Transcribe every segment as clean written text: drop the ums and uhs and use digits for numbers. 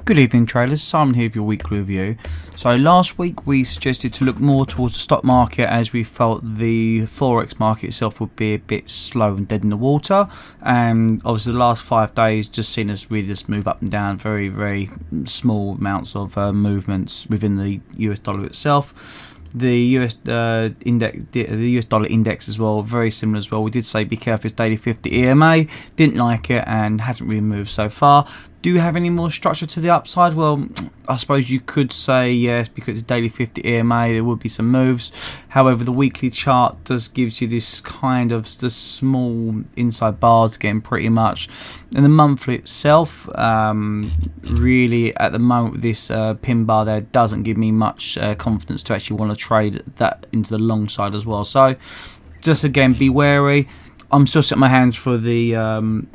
Good evening traders, Simon here with your weekly review. So last week we suggested to look more towards the stock market as we felt the forex market itself would be a bit slow and dead in the water, and obviously the last 5 days just seen us really just move up and down, very small amounts of movements within the US dollar itself. The US index, the US dollar index as well, very similar as well. We did say be careful, it's daily 50 EMA, didn't like it and hasn't really moved so far. Do you have any more structure to the upside? Well, I suppose you could say yes, because it's daily 50 EMA, there would be some moves. However, the weekly chart does gives you this kind of the small inside bars again, pretty much. And the monthly itself, really at the moment, this pin bar there doesn't give me much confidence to actually want to trade that into the long side as well. So, just again, be wary. I'm still setting my hands for the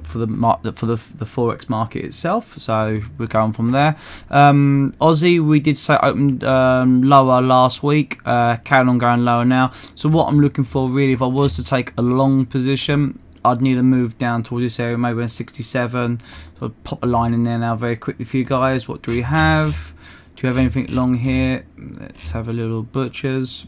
forex market itself, so we're going from there. Aussie, we did say opened lower last week, carrying on going lower now. So what I'm looking for really, if I was to take a long position, I'd need to move down towards this area, maybe around 67. So I'll pop a line in there now very quickly for you guys. What do we have? Do you have anything long here? Let's have a little butchers.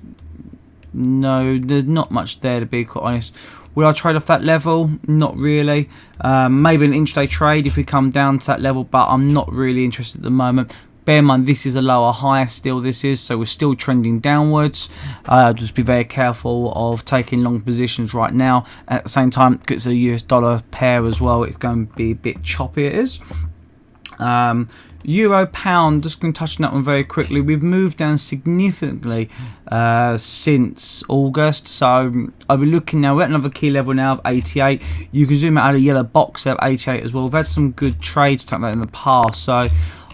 No, there's not much there to be quite honest. Would I trade off that level? Not really. Maybe an intraday trade if we come down to that level, but I'm not really interested at the moment. Bear in mind, this is a lower high still, this is, so we're still trending downwards. Just be very careful of taking long positions right now. At the same time, because it's a US dollar pair as well, it's going to be a bit choppy, it is. Euro pound, just going to touch on that one very quickly. We've moved down significantly since August, so I'll be looking now. We're at another key level now of 88. You can zoom out a yellow box there of 88 as well. We've had some good trades like that in the past, so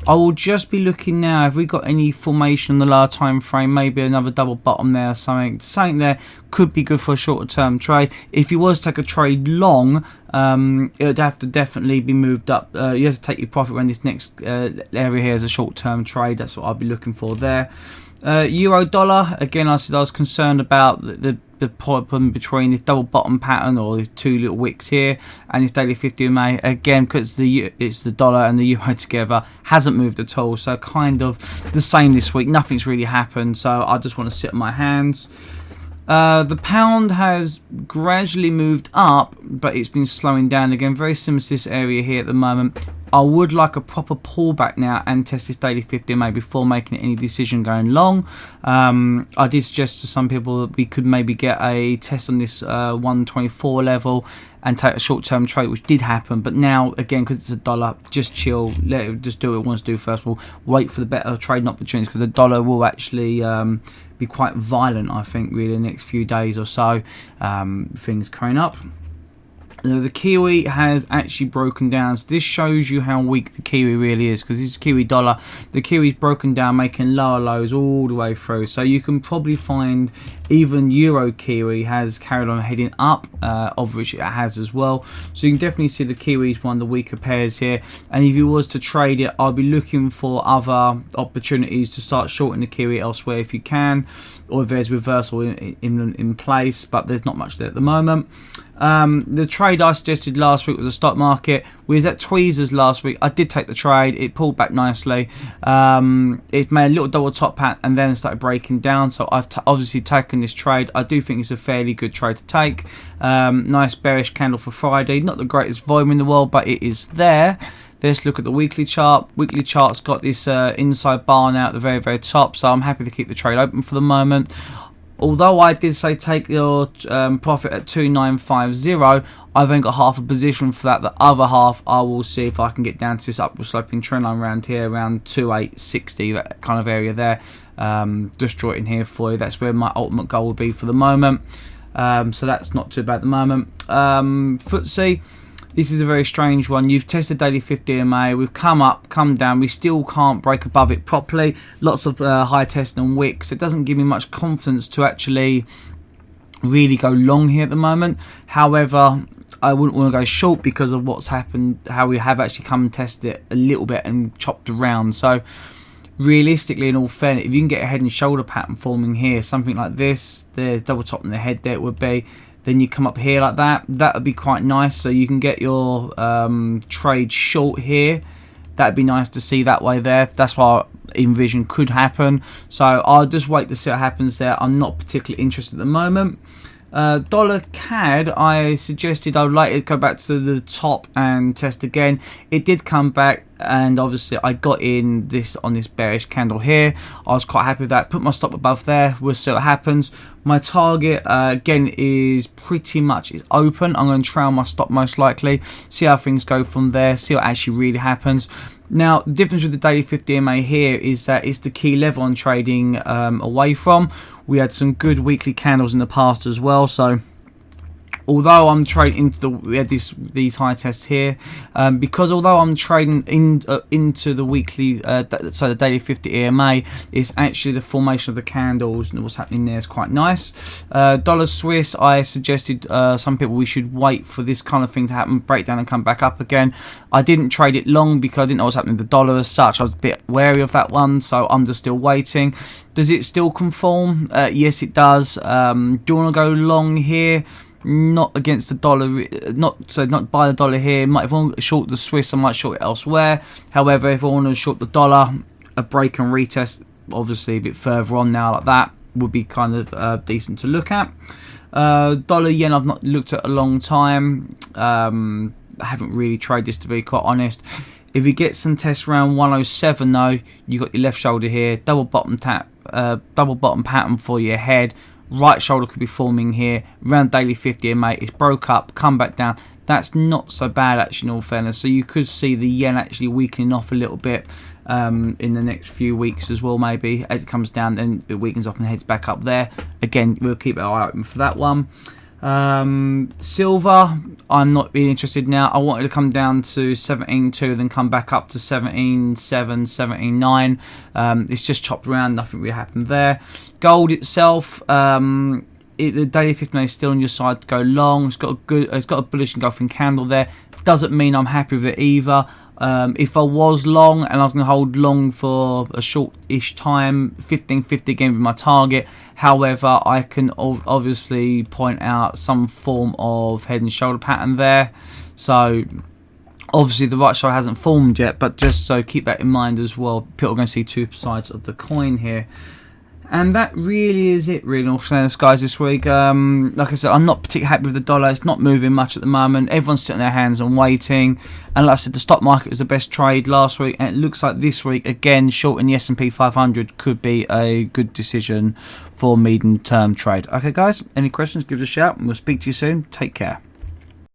I will just be looking now if we got any formation on the lower time frame, maybe another double bottom there or something. Something there could be good for a shorter term trade. If you was to take a trade long, it would have to definitely be moved up. You have to take your profit when this next area here is a short term trade. That's what I'll be looking for there. Euro dollar, again, I said I was concerned about the problem between this double bottom pattern or these two little wicks here and this daily 50 MA. Again, because it's the dollar and the euro together, hasn't moved at all. So kind of the same this week. Nothing's really happened. So I just want to sit on my hands. The pound has gradually moved up, but it's been slowing down again. Very similar to this area here at the moment. I would like a proper pullback now and test this daily 50 MA before making any decision going long. I did suggest to some people that we could maybe get a test on this 124 level and take a short-term trade, which did happen. But now, again, because it's a dollar, just chill. Let it just do what it wants to do first of all. Wait for the better trading opportunities, because the dollar will actually be quite violent, I think, really, in the next few days or so. Things coming up. The Kiwi has actually broken down, so this shows you how weak the Kiwi really is, because this is Kiwi dollar. The Kiwi's broken down, making lower lows all the way through, so you can probably find even Euro Kiwi has carried on heading up, of which it has as well. So you can definitely see the Kiwi's one of the weaker pairs here, and if you was to trade it, I'll be looking for other opportunities to start shorting the Kiwi elsewhere if you can, or if there's reversal in place, but there's not much there at the moment. The trade I suggested last week was the stock market. We was at tweezers last week. I did take the trade. It pulled back nicely. It made a little double top pat and then started breaking down. So I've obviously taken this trade. I do think it's a fairly good trade to take. Nice bearish candle for Friday. Not the greatest volume in the world, but it is there. Let's look at the weekly chart. Weekly chart's got this inside bar now at the very top. So I'm happy to keep the trade open for the moment. Although I did say take your profit at 2950, I've only got half a position for that. The other half, I will see if I can get down to this upward sloping trend line around here, around 2860, that kind of area there. Just draw it in here for you. That's where my ultimate goal will be for the moment. So that's not too bad at the moment. FTSE. This is a very strange one. You've tested daily 50 EMA. We've come up, come down. We still can't break above it properly. Lots of high testing on wicks. It doesn't give me much confidence to actually really go long here at the moment. However, I wouldn't want to go short because of what's happened, how we have actually come and tested it a little bit and chopped around. So realistically, in all fairness, if you can get a head and shoulder pattern forming here, something like this, the double top in the head there it would be, then you come up here like that, that would be quite nice. So you can get your trade short here That'd be nice to see that way there. That's why I envision could happen. So I'll just wait to see what happens there. I'm not particularly interested at the moment. Dollar CAD, I suggested I would like it to go back to the top and test again. It did come back, and obviously I got in this on this bearish candle here. I was quite happy with that. Put my stop above there. We'll see what happens. My target again is pretty much is open. I'm going to trail my stop most likely. See how things go from there. See what actually really happens. Now, the difference with the daily 50 MA here is that it's the key level I'm trading away from. We had some good weekly candles in the past as well, so although I'm trading into we had these high tests here, because although I'm trading into the weekly, so the daily 50 EMA, it's actually the formation of the candles and what's happening there is quite nice. Dollar Swiss, I suggested some people we should wait for this kind of thing to happen, break down and come back up again. I didn't trade it long because I didn't know what's happening with the dollar as such. I was a bit wary of that one, so I'm just still waiting. Does it still conform? Yes, it does. Do you want to go long here? Not against the dollar, not buy the dollar here. If I want to short the Swiss, I might short it elsewhere. However, if I want to short the dollar, a break and retest, obviously a bit further on now like that, would be kind of decent to look at. Dollar yen, I've not looked at a long time. I haven't really traded this, to be quite honest. If you get some tests around 107 though, you got your left shoulder here, double bottom pattern for your head. Right shoulder could be forming here around daily 50 MA. It's broke up, come back down. That's not so bad actually, in all fairness. So you could see the yen actually weakening off a little bit in the next few weeks as well, maybe as it comes down, then it weakens off and heads back up there. Again, we'll keep our eye open for that one. Silver, I'm not really interested now. I wanted to come down to 17.2, then come back up to 17.7, 17.9. It's just chopped around, nothing really happened there. Gold itself, the daily 50 is still on your side to go long. It's got a bullish engulfing candle there. Doesn't mean I'm happy with it either. If I was long and I was going to hold long for a short-ish time, 15.50 again with my target. However, I can obviously point out some form of head and shoulder pattern there. So obviously the right shoulder hasn't formed yet, but just so keep that in mind as well. People are going to see two sides of the coin here. And that really is it, really, all fairness, guys, this week. Like I said, I'm not particularly happy with the dollar. It's not moving much at the moment. Everyone's sitting on their hands and waiting. And like I said, the stock market was the best trade last week. And it looks like this week, again, shorting the S&P 500 could be a good decision for medium-term trade. Okay, guys, any questions, give us a shout. And we'll speak to you soon. Take care.